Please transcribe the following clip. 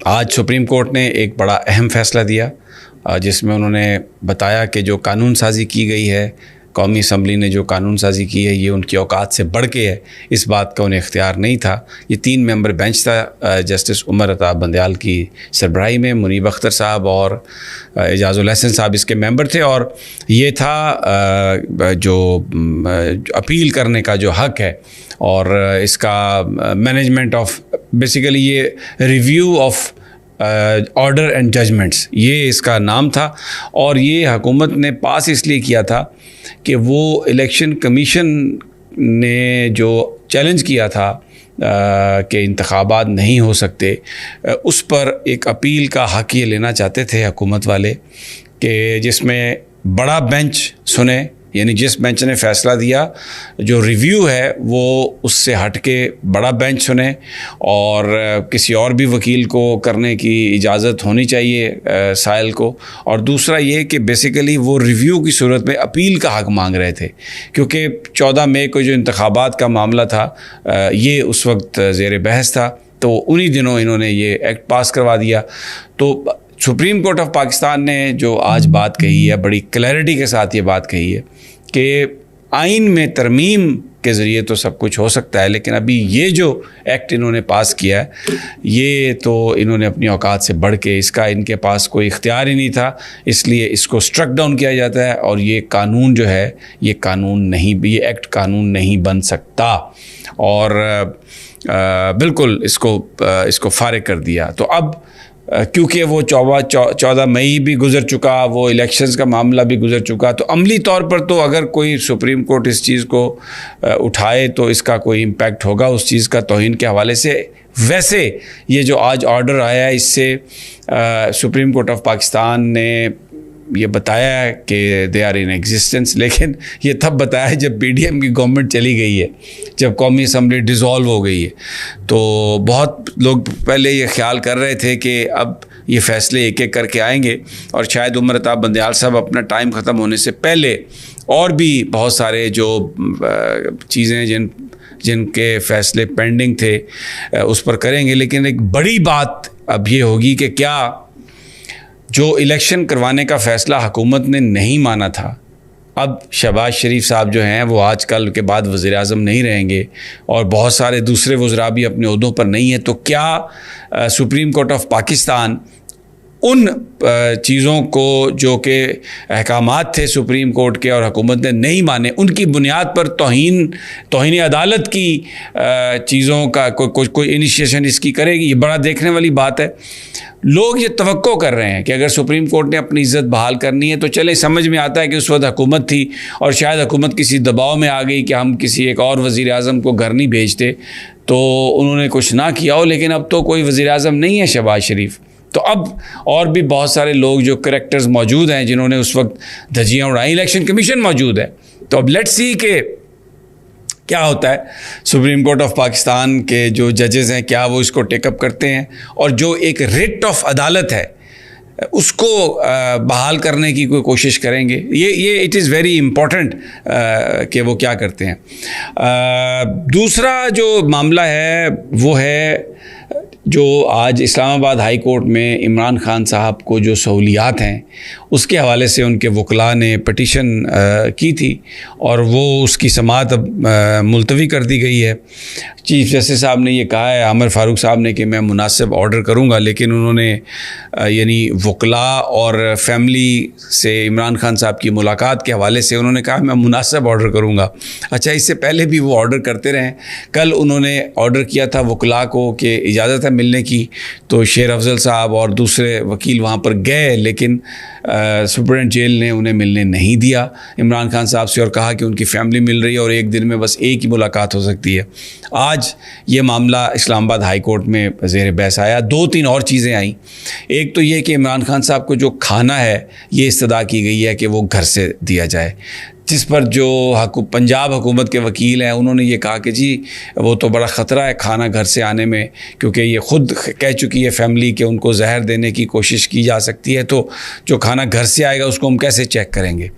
आज supreme court ने एक बड़ा अहम फ़ैसला दिया जिसमें उन्होंने बताया कि जो कानून साज़ी की गई है, कौमी असम्बली ने जो कानून साज़ी की है, ये उनकी औकात से बढ़ के है। इस बात का उन्हें इख्तियार नहीं था। ये 3 मेंबर बेंच था, जस्टिस उमर अता बंदयाल की सरबराही में, मुनीब अख्तर साहब और एजाज़ुल हसन साहब इसके मेंबर थे। और ये था जो अपील करने का जो हक़ है और इसका मैनेजमेंट ऑफ, बेसिकली ये review of order and judgments, ये इसका नाम था। और ये हुकूमत ने पास इसलिए किया था कि वो इलेक्शन कमीशन ने जो चैलेंज किया था कि इंतखाबात नहीं हो सकते, उस पर एक अपील का हक़ ये लेना चाहते थे हुकूमत वाले कि जिसमें बड़ा बेंच सुने, यानी जिस बेंच ने फ़ैसला दिया, जो रिव्यू है वो उससे हट के बड़ा बेंच सुने और किसी और भी वकील को करने की इजाज़त होनी चाहिए साइल को। और दूसरा ये कि बेसिकली वो रिव्यू की सूरत में अपील का हक़ मांग रहे थे, क्योंकि 14 मई को जो इंतखाबात का मामला था ये उस वक्त ज़ेर बहस था, तो उन्हीं दिनों इन्होंने ये एक्ट पास करवा दिया। तो सुप्रीम कोर्ट ऑफ पाकिस्तान ने जो आज बात कही है, बड़ी क्लैरिटी के साथ ये बात कही है कि आइन में तरमीम के ज़रिए तो सब कुछ हो सकता है, लेकिन अभी ये जो एक्ट इन्होंने पास किया है, ये तो इन्होंने अपनी औकात से बढ़ के, इसका इनके पास कोई इख्तियार ही नहीं था, इसलिए इसको स्ट्रक डाउन किया जाता है। और ये कानून जो है, ये कानून नहीं, ये एक्ट कानून नहीं बन सकता और बिल्कुल इसको फारिग कर दिया। तो अब क्योंकि वो 14 मई भी गुज़र चुका, वो इलेक्शंस का मामला भी गुज़र चुका, तो अमली तौर पर तो अगर कोई सुप्रीम कोर्ट इस चीज़ को उठाए तो इसका कोई इम्पैक्ट होगा उस चीज़ का तौहीन के हवाले से। वैसे ये जो आज ऑर्डर आया है, इससे सुप्रीम कोर्ट ऑफ पाकिस्तान ने ये बताया है कि दे आर इन एग्जिस्टेंस, लेकिन ये तब बताया है जब पीडीएम की गवर्नमेंट चली गई है, जब कौमी असम्बली डिज़ोल्व हो गई है। तो बहुत लोग पहले ये ख्याल कर रहे थे कि अब ये फ़ैसले एक एक करके आएंगे और शायद उमर अता बंदयाल साहब अपना टाइम ख़त्म होने से पहले और भी बहुत सारे जो चीज़ें जिनके फ़ैसले पेंडिंग थे उस पर करेंगे। लेकिन एक बड़ी बात अब ये होगी कि क्या जो इलेक्शन करवाने का फ़ैसला हुकूमत ने नहीं माना था, अब शहबाज शरीफ साहब जो हैं वो आजकल के बाद वज़ीर-ए-आज़म नहीं रहेंगे और बहुत सारे दूसरे वज़रा भी अपने ओहदों पर नहीं है, तो क्या सुप्रीम कोर्ट ऑफ पाकिस्तान उन चीज़ों को जो कि अहकामात थे सुप्रीम कोर्ट के और हुकूमत ने नहीं माने, उनकी बुनियाद पर तौहीन अदालत की चीज़ों का कोई इनिशिएशन इसकी करेगी? ये बड़ा देखने वाली बात है। लोग ये तवक्को कर रहे हैं कि अगर सुप्रीम कोर्ट ने अपनी इज़्ज़त बहाल करनी है तो चले, समझ में आता है कि उस वक्त हुकूमत थी और शायद हुकूमत किसी दबाव में आ गई कि हम किसी एक और वज़ीर-ए-आज़म को घर नहीं भेजते, तो उन्होंने कुछ ना किया हो। लेकिन अब तो कोई वज़ीर-ए-आज़म नहीं है शहबाज शरीफ, तो अब और भी बहुत सारे लोग जो करैक्टर्स मौजूद हैं जिन्होंने उस वक्त धज्जियाँ उड़ाई, इलेक्शन कमीशन मौजूद है। तो अब लेट्स सी के क्या होता है। सुप्रीम कोर्ट ऑफ पाकिस्तान के जो जजेस हैं, क्या वो इसको टेकअप करते हैं और जो एक रिट ऑफ अदालत है उसको बहाल करने की कोई कोशिश करेंगे। ये इट इज़ वेरी इम्पॉर्टेंट कि वो क्या करते हैं। दूसरा जो मामला है वो है जो आज इस्लामाबाद हाई कोर्ट में इमरान खान साहब को जो सहूलियात हैं उसके हवाले से उनके वकला ने पटिशन की थी और वो उसकी समाअत अब मुलतवी कर दी गई है। चीफ जस्टिस साहब ने ये कहा है, आमिर फारूक साहब ने, कि मैं मुनासिब ऑर्डर करूँगा, लेकिन उन्होंने यानी वकला और फैमिली से इमरान खान साहब की मुलाकात के हवाले से उन्होंने कहा मैं मुनासिब ऑर्डर करूँगा। अच्छा, इससे पहले भी वो ऑर्डर करते रहे। कल उन्होंने ऑर्डर किया था वकला को कि इजाज़त है मिलने की, तो शेर अफजल साहब और दूसरे वकील वहाँ पर गए, लेकिन सुप्रीडेंट जेल ने उन्हें मिलने नहीं दिया इमरान खान साहब से और कहा कि उनकी फैमिली मिल रही है और एक दिन में बस एक ही मुलाकात हो सकती है। आज ये मामला इस्लामाबाद हाई कोर्ट में ज़ेर बहस आया। 2-3 और चीज़ें आई। एक तो ये कि इमरान खान साहब को जो खाना है ये इस्तदा की गई है कि वो घर से दिया जाए, जिस पर जो पंजाब हुकूमत के वकील हैं उन्होंने ये कहा कि जी वो तो बड़ा ख़तरा है खाना घर से आने में, क्योंकि ये ख़ुद कह चुकी है फैमिली कि उनको जहर देने की कोशिश की जा सकती है, तो जो खाना घर से आएगा उसको हम कैसे चेक करेंगे।